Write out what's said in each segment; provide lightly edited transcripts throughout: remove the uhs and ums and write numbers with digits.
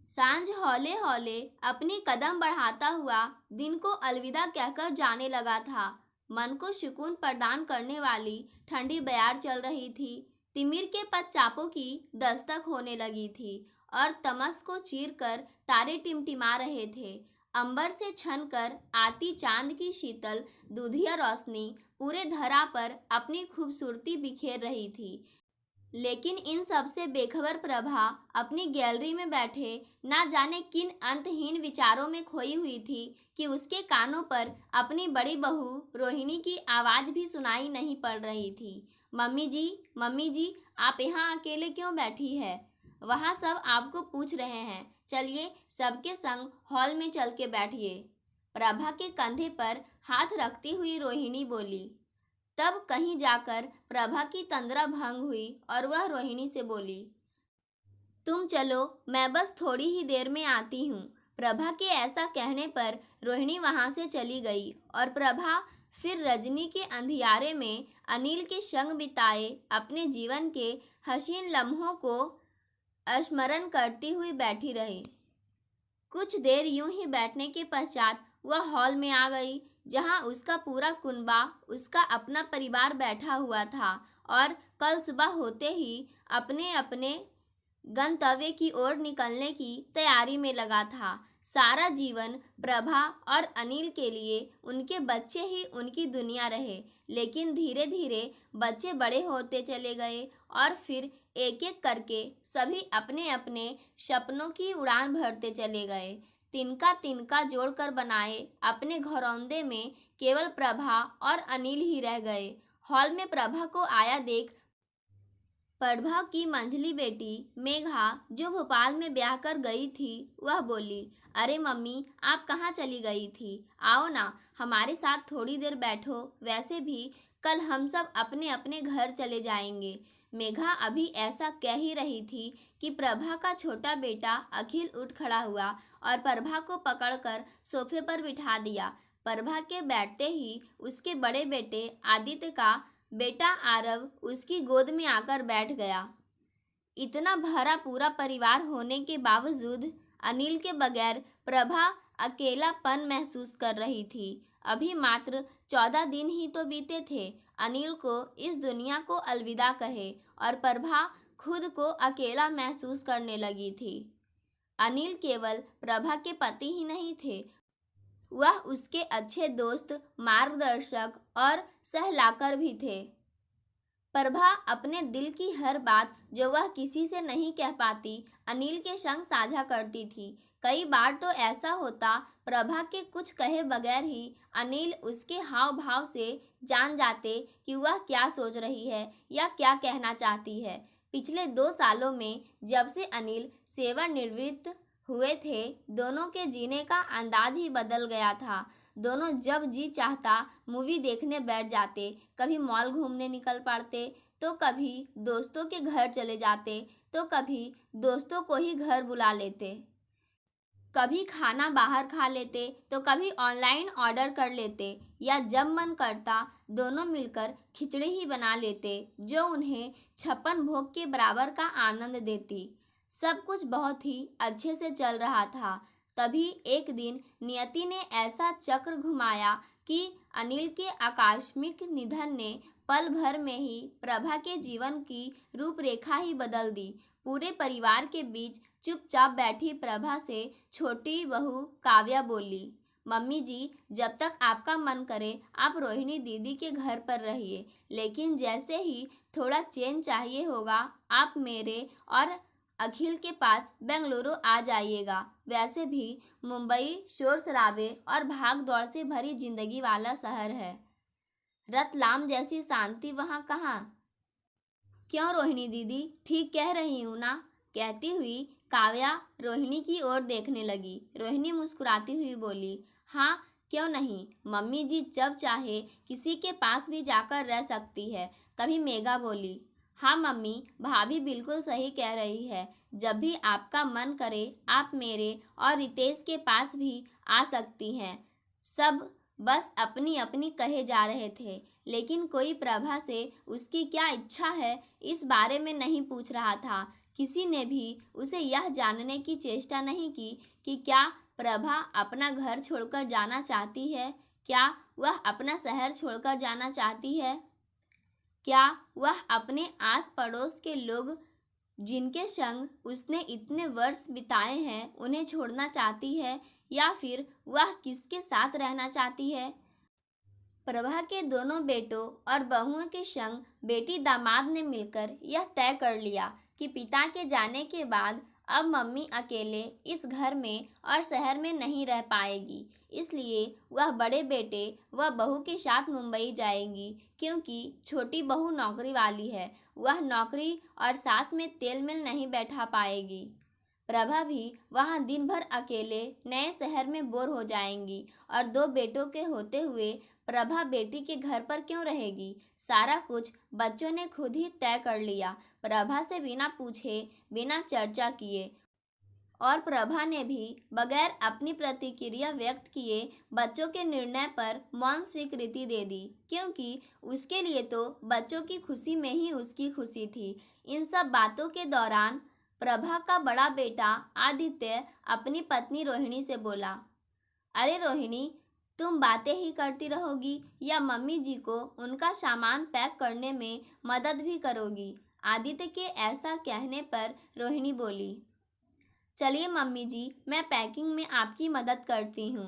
सांझ हौले हौले अपनी कदम बढ़ाता हुआ दिन को अलविदा कहकर जाने लगा था। मन को सुकून प्रदान करने वाली ठंडी बयार चल रही थी। तिमिर के पदचापों की दस्तक होने लगी थी और तमस को चीर कर तारे टिमटिमा रहे थे। अंबर से छन कर आती चांद की शीतल दूधिया रोशनी पूरे धरा पर अपनी खूबसूरती बिखेर रही थी। लेकिन इन सब से बेखबर प्रभा अपनी गैलरी में बैठे ना जाने किन अंतहीन विचारों में खोई हुई थी कि उसके कानों पर अपनी बड़ी बहू रोहिणी की आवाज़ भी सुनाई नहीं पड़ रही थी। मम्मी जी, आप यहाँ अकेले क्यों बैठी है? वहाँ सब आपको पूछ रहे हैं। चलिए सबके संग हॉल में चल के बैठिए। प्रभा के कंधे पर हाथ रखती हुई रोहिणी बोली। तब कहीं जाकर प्रभा की तंद्रा भंग हुई और वह रोहिणी से बोली, तुम चलो, मैं बस थोड़ी ही देर में आती हूँ। प्रभा के ऐसा कहने पर रोहिणी वहाँ से चली गई और प्रभा फिर रजनी के अंधियारे में अनिल के संग बिताए अपने जीवन के हसीन लम्हों को स्मरण करती हुई बैठी रही। कुछ देर यूं ही बैठने के पश्चात वह हॉल में आ गई, जहां उसका पूरा कुनबा, उसका अपना परिवार बैठा हुआ था और कल सुबह होते ही अपने अपने गंतव्य की ओर निकलने की तैयारी में लगा था। सारा जीवन प्रभा और अनिल के लिए उनके बच्चे ही उनकी दुनिया रहे, लेकिन धीरे धीरे बच्चे बड़े होते चले गए और फिर एक एक करके सभी अपने अपने सपनों की उड़ान भरते चले गए। तिनका तिनका जोड़कर बनाए अपने घरौंदे में केवल प्रभा और अनिल ही रह गए। हॉल में प्रभा को आया देख प्रभा की मंझली बेटी मेघा, जो भोपाल में ब्याह कर गई थी, वह बोली, अरे मम्मी, आप कहाँ चली गई थी? आओ ना, हमारे साथ थोड़ी देर बैठो। वैसे भी कल हम सब अपने अपने घर चले जाएंगे। मेघा अभी ऐसा कह ही रही थी कि प्रभा का छोटा बेटा अखिल उठ खड़ा हुआ और प्रभा को पकड़कर सोफे पर बिठा दिया। प्रभा के बैठते ही उसके बड़े बेटे आदित्य का बेटा आरव उसकी गोद में आकर बैठ गया। इतना भरा पूरा परिवार होने के बावजूद अनिल के बगैर प्रभा अकेलापन महसूस कर रही थी। अभी मात्र 14 दिन ही तो बीते थे अनिल को इस दुनिया को अलविदा कहे और प्रभा खुद को अकेला महसूस करने लगी थी। अनिल केवल प्रभा के पति ही नहीं थे, वह उसके अच्छे दोस्त, मार्गदर्शक और सहलाकर भी थे। प्रभा अपने दिल की हर बात जो वह किसी से नहीं कह पाती अनिल के संग साझा करती थी। कई बार तो ऐसा होता प्रभा के कुछ कहे बगैर ही अनिल उसके हाव भाव से जान जाते कि वह क्या सोच रही है या क्या कहना चाहती है। पिछले 2 सालों में जब से अनिल सेवानिवृत्त हुए थे, दोनों के जीने का अंदाज ही बदल गया था। दोनों जब जी चाहता मूवी देखने बैठ जाते, कभी मॉल घूमने निकल पड़ते, तो कभी दोस्तों के घर चले जाते, तो कभी दोस्तों को ही घर बुला लेते। कभी खाना बाहर खा लेते, तो कभी ऑनलाइन ऑर्डर कर लेते, या जब मन करता दोनों मिलकर खिचड़ी ही बना लेते, जो उन्हें 56 भोग के बराबर का आनंद देती। सब कुछ बहुत ही अच्छे से चल रहा था। तभी एक दिन नियति ने ऐसा चक्र घुमाया कि अनिल के आकस्मिक निधन ने पल भर में ही प्रभा के जीवन की रूपरेखा ही बदल दी। पूरे परिवार के बीच चुपचाप बैठी प्रभा से छोटी बहू काव्या बोली, मम्मी जी, जब तक आपका मन करे आप रोहिणी दीदी के घर पर रहिए, लेकिन जैसे ही थोड़ा चैन चाहिए होगा आप मेरे और अखिल के पास बेंगलुरु आ जाइएगा। वैसे भी मुंबई शोर शराबे और भाग दौड़ से भरी जिंदगी वाला शहर है, रतलाम जैसी शांति वहाँ कहाँ। क्यों रोहिणी दीदी, ठीक कह रही हूँ ना? कहती हुई काव्या रोहिणी की ओर देखने लगी। रोहिणी मुस्कुराती हुई बोली, हाँ क्यों नहीं, मम्मी जी जब चाहे किसी के पास भी जाकर रह सकती है। तभी मेघा बोली, हाँ मम्मी, भाभी बिल्कुल सही कह रही है। जब भी आपका मन करे आप मेरे और रितेश के पास भी आ सकती हैं। सब बस अपनी अपनी कहे जा रहे थे, लेकिन कोई प्रभा से उसकी क्या इच्छा है इस बारे में नहीं पूछ रहा था। किसी ने भी उसे यह जानने की चेष्टा नहीं की कि क्या प्रभा अपना घर छोड़कर जाना चाहती है, क्या वह अपना शहर छोड़कर जाना चाहती है, क्या वह अपने आस पड़ोस के लोग जिनके संग उसने इतने वर्ष बिताए हैं उन्हें छोड़ना चाहती है, या फिर वह किसके साथ रहना चाहती है। प्रभा के दोनों बेटों और बहुओं के संग बेटी दामाद ने मिलकर यह तय कर लिया कि पिता के जाने के बाद अब मम्मी अकेले इस घर में और शहर में नहीं रह पाएगी। इसलिए वह बड़े बेटे व बहू के साथ मुंबई जाएगी, क्योंकि छोटी बहू नौकरी वाली है, वह नौकरी और सास में तेलमेल नहीं बैठा पाएगी। प्रभा भी वहाँ दिन भर अकेले नए शहर में बोर हो जाएंगी, और दो बेटों के होते हुए प्रभा बेटी के घर पर क्यों रहेगी। सारा कुछ बच्चों ने खुद ही तय कर लिया, प्रभा से बिना पूछे बिना चर्चा किए, और प्रभा ने भी बगैर अपनी प्रतिक्रिया व्यक्त किए बच्चों के निर्णय पर मौन स्वीकृति दे दी, क्योंकि उसके लिए तो बच्चों की खुशी में ही उसकी खुशी थी। इन सब बातों के दौरान प्रभा का बड़ा बेटा आदित्य अपनी पत्नी रोहिणी से बोला, अरे रोहिणी, तुम बातें ही करती रहोगी या मम्मी जी को उनका सामान पैक करने में मदद भी करोगी। आदित्य के ऐसा कहने पर रोहिणी बोली, चलिए मम्मी जी, मैं पैकिंग में आपकी मदद करती हूँ।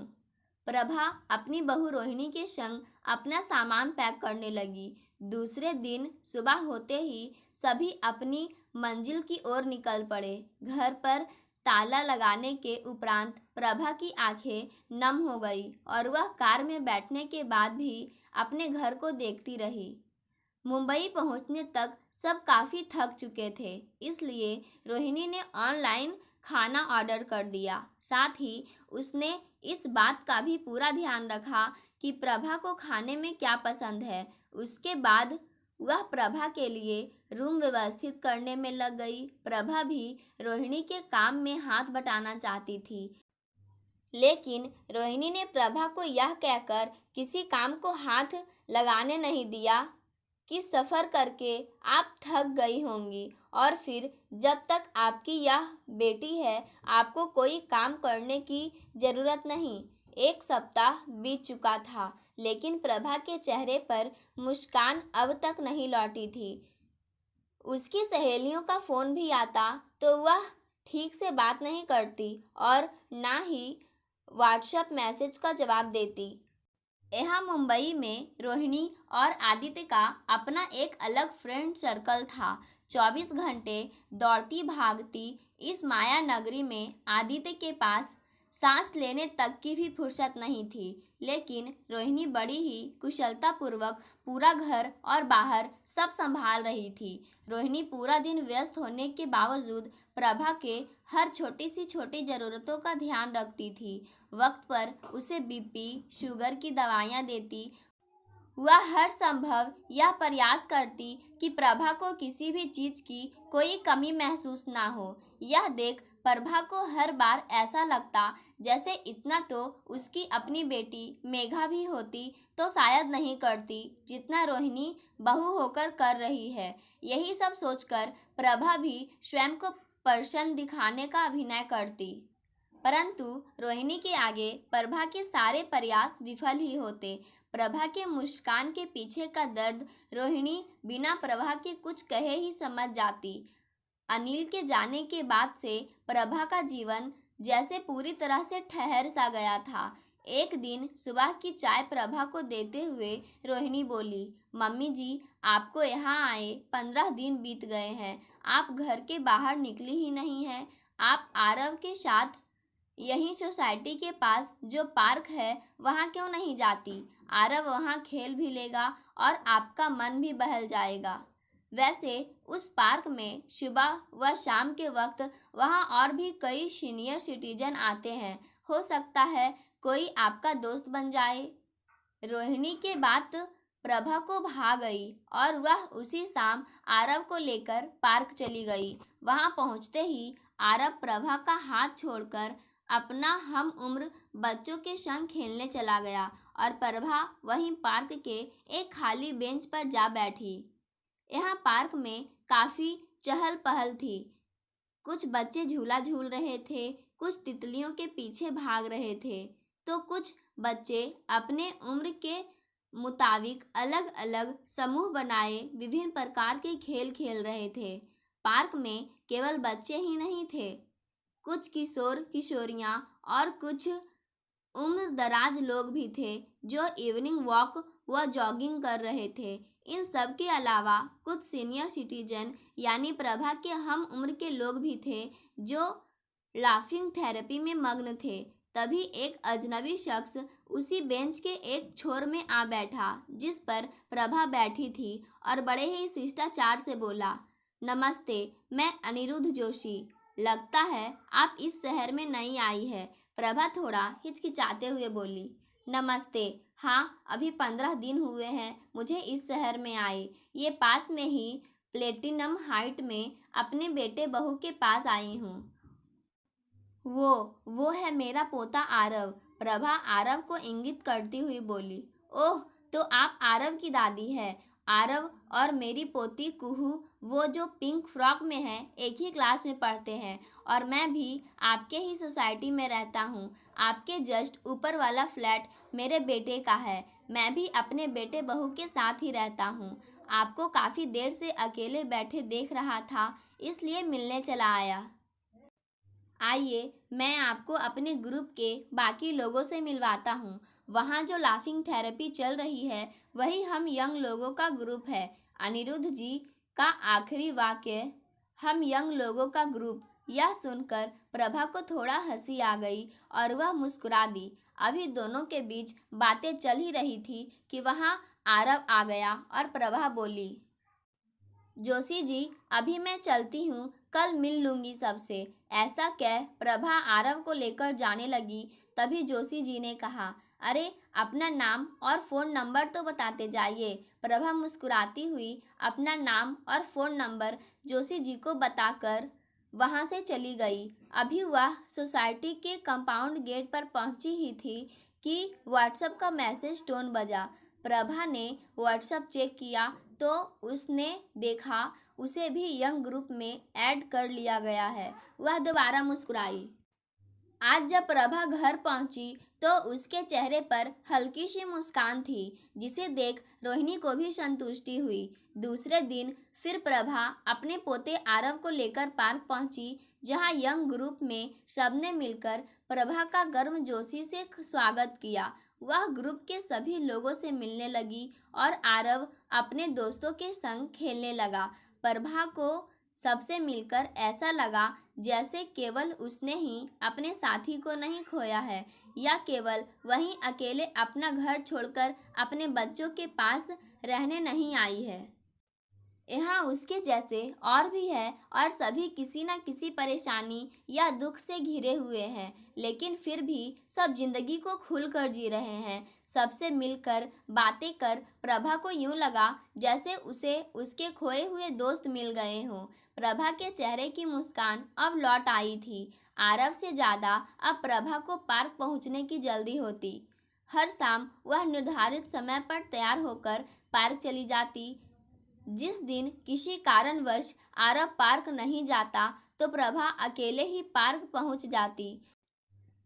प्रभा अपनी बहू रोहिणी के संग अपना सामान पैक करने लगी। दूसरे दिन सुबह होते ही सभी अपनी मंजिल की ओर निकल पड़े। घर पर ताला लगाने के उपरांत प्रभा की आंखें नम हो गई और वह कार में बैठने के बाद भी अपने घर को देखती रही। मुंबई पहुंचने तक सब काफ़ी थक चुके थे, इसलिए रोहिणी ने ऑनलाइन खाना ऑर्डर कर दिया। साथ ही उसने इस बात का भी पूरा ध्यान रखा कि प्रभा को खाने में क्या पसंद है। उसके बाद वह प्रभा के लिए रूम व्यवस्थित करने में लग गई। प्रभा भी रोहिणी के काम में हाथ बटाना चाहती थी, लेकिन रोहिणी ने प्रभा को यह कहकर किसी काम को हाथ लगाने नहीं दिया कि सफ़र करके आप थक गई होंगी, और फिर जब तक आपकी यह बेटी है आपको कोई काम करने की ज़रूरत नहीं। एक सप्ताह बीत चुका था, लेकिन प्रभा के चेहरे पर मुस्कान अब तक नहीं लौटी थी। उसकी सहेलियों का फ़ोन भी आता तो वह ठीक से बात नहीं करती और ना ही व्हाट्सएप मैसेज का जवाब देती। यहाँ मुंबई में रोहिणी और आदित्य का अपना एक अलग फ्रेंड सर्कल था। 24 घंटे दौड़ती भागती इस माया नगरी में आदित्य के पास सांस लेने तक की भी फुर्सत नहीं थी, लेकिन रोहिणी बड़ी ही कुशलतापूर्वक पूरा घर और बाहर सब संभाल रही थी। रोहिणी पूरा दिन व्यस्त होने के बावजूद प्रभा के हर छोटी सी छोटी ज़रूरतों का ध्यान रखती थी। वक्त पर उसे बीपी शुगर की दवाइयाँ देती। वह हर संभव यह प्रयास करती कि प्रभा को किसी भी चीज़ की कोई कमी महसूस ना हो। यह देख प्रभा को हर बार ऐसा लगता जैसे इतना तो उसकी अपनी बेटी मेघा भी होती तो शायद नहीं करती जितना रोहिणी बहू होकर कर रही है। यही सब सोचकर प्रभा भी स्वयं को प्रसन्न दिखाने का अभिनय करती, परंतु रोहिणी के आगे प्रभा के सारे प्रयास विफल ही होते। प्रभा के मुस्कान के पीछे का दर्द रोहिणी बिना प्रभा के कुछ कहे ही समझ जाती। अनिल के जाने के बाद से प्रभा का जीवन जैसे पूरी तरह से ठहर सा गया था। एक दिन सुबह की चाय प्रभा को देते हुए रोहिणी बोली, मम्मी जी, आपको यहाँ आए 15 दिन बीत गए हैं, आप घर के बाहर निकली ही नहीं हैं। आप आरव के साथ यहीं सोसाइटी के पास जो पार्क है वहाँ क्यों नहीं जाती? आरव वहाँ खेल भी लेगा और आपका मन भी बहल जाएगा। वैसे उस पार्क में सुबह व शाम के वक्त वहाँ और भी कई सीनियर सिटीजन आते हैं, हो सकता है कोई आपका दोस्त बन जाए। रोहिणी के बात प्रभा को भा गई और वह उसी शाम आरव को लेकर पार्क चली गई। वहाँ पहुँचते ही आरव प्रभा का हाथ छोड़कर अपना हम उम्र बच्चों के संग खेलने चला गया और प्रभा वहीं पार्क के एक खाली बेंच पर जा बैठी। यहाँ पार्क में काफ़ी चहल पहल थी। कुछ बच्चे झूला झूल रहे थे, कुछ तितलियों के पीछे भाग रहे थे, तो कुछ बच्चे अपने उम्र के मुताबिक अलग अलग समूह बनाए विभिन्न प्रकार के खेल खेल रहे थे। पार्क में केवल बच्चे ही नहीं थे, कुछ किशोर किशोरियां और कुछ उम्र दराज लोग भी थे जो इवनिंग वॉक व जॉगिंग कर रहे थे। इन सब के अलावा कुछ सीनियर सिटीजन यानी प्रभा के हम उम्र के लोग भी थे जो लाफिंग थेरेपी में मग्न थे। तभी एक अजनबी शख्स उसी बेंच के एक छोर में आ बैठा जिस पर प्रभा बैठी थी और बड़े ही शिष्टाचार से बोला, नमस्ते, मैं अनिरुद्ध जोशी। लगता है आप इस शहर में नई आई है। प्रभा थोड़ा हिचकिचाते हुए बोली, नमस्ते, हाँ, अभी 15 दिन हुए हैं मुझे इस शहर में आई। ये पास में ही प्लेटिनम हाइट में अपने बेटे बहू के पास आई हूँ। वो है मेरा पोता आरव। प्रभा आरव को इंगित करती हुई बोली, ओह, तो आप आरव की दादी है। आरव और मेरी पोती कुहू, वो जो पिंक फ्रॉक में है, एक ही क्लास में पढ़ते हैं और मैं भी आपके ही सोसाइटी में रहता हूँ। आपके जस्ट ऊपर वाला फ्लैट मेरे बेटे का है। मैं भी अपने बेटे बहू के साथ ही रहता हूँ। आपको काफ़ी देर से अकेले बैठे देख रहा था, इसलिए मिलने चला आया। आइए, मैं आपको अपने ग्रुप के बाकी लोगों से मिलवाता हूँ। वहाँ जो लाफिंग थेरेपी चल रही है वही हम यंग लोगों का ग्रुप है। अनिरुद्ध जी का आखिरी वाक्य, हम यंग लोगों का ग्रुप, यह सुनकर प्रभा को थोड़ा हंसी आ गई और वह मुस्कुरा दी। अभी दोनों के बीच बातें चल ही रही थी कि वहाँ आरव आ गया और प्रभा बोली, जोशी जी, अभी मैं चलती हूँ, कल मिल लूँगी सबसे। ऐसा कह प्रभा आरव को लेकर जाने लगी। तभी जोशी जी ने कहा, अरे, अपना नाम और फ़ोन नंबर तो बताते जाइए। प्रभा मुस्कुराती हुई अपना नाम और फ़ोन नंबर जोशी जी को बताकर वहाँ से चली गई। अभी वह सोसाइटी के कंपाउंड गेट पर पहुँची ही थी कि व्हाट्सएप का मैसेज टोन बजा। प्रभा ने व्हाट्सएप चेक किया तो उसने देखा उसे भी यंग ग्रुप में ऐड कर लिया गया है। वह दोबारा मुस्कुराई। आज जब प्रभा घर पहुंची तो उसके चेहरे पर हल्की सी मुस्कान थी जिसे देख रोहिणी को भी संतुष्टि हुई। दूसरे दिन फिर प्रभा अपने पोते आरव को लेकर पार्क पहुंची जहां यंग ग्रुप में सबने मिलकर प्रभा का गर्मजोशी से स्वागत किया। वह ग्रुप के सभी लोगों से मिलने लगी और आरव अपने दोस्तों के संग खेलने लगा। प्रभा को सबसे मिलकर ऐसा लगा जैसे केवल उसने ही अपने साथी को नहीं खोया है या केवल वही अकेले अपना घर छोड़कर अपने बच्चों के पास रहने नहीं आई है। यहाँ उसके जैसे और भी है और सभी किसी न किसी परेशानी या दुख से घिरे हुए हैं, लेकिन फिर भी सब जिंदगी को खुलकर जी रहे हैं। सबसे मिलकर बातें कर प्रभा को यूं लगा जैसे उसे उसके खोए हुए दोस्त मिल गए हों। प्रभा के चेहरे की मुस्कान अब लौट आई थी। आरव से ज़्यादा अब प्रभा को पार्क पहुँचने की जल्दी होती। हर शाम वह निर्धारित समय पर तैयार होकर पार्क चली जाती। जिस दिन किसी कारणवश आरव पार्क नहीं जाता तो प्रभा अकेले ही पार्क पहुंच जाती।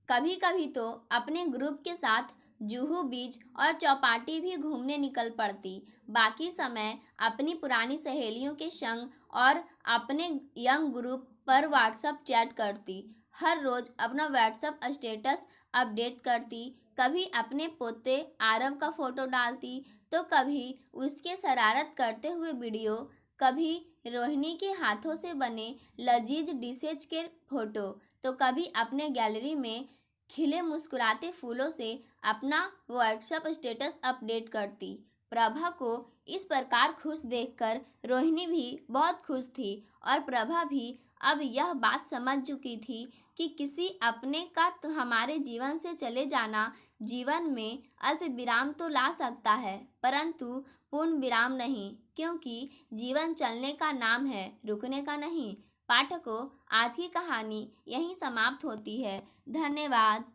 कभी कभी तो अपने ग्रुप के साथ जुहू बीच और चौपाटी भी घूमने निकल पड़ती। बाकी समय अपनी पुरानी सहेलियों के संग और अपने यंग ग्रुप पर व्हाट्सएप चैट करती। हर रोज़ अपना व्हाट्सएप स्टेटस अपडेट करती। कभी अपने पोते आरव का फ़ोटो डालती तो कभी उसके शरारत करते हुए वीडियो, कभी रोहिणी के हाथों से बने लजीज डिशेज के फ़ोटो, तो कभी अपने गैलरी में खिले मुस्कुराते फूलों से अपना व्हाट्सएप स्टेटस अपडेट करती। प्रभा को इस प्रकार खुश देखकर रोहिणी भी बहुत खुश थी और प्रभा भी अब यह बात समझ चुकी थी कि किसी अपने का तो हमारे जीवन से चले जाना जीवन में अल्प विराम तो ला सकता है, परंतु पूर्ण विराम नहीं, क्योंकि जीवन चलने का नाम है, रुकने का नहीं। पाठकों, आज की कहानी यहीं समाप्त होती है। धन्यवाद।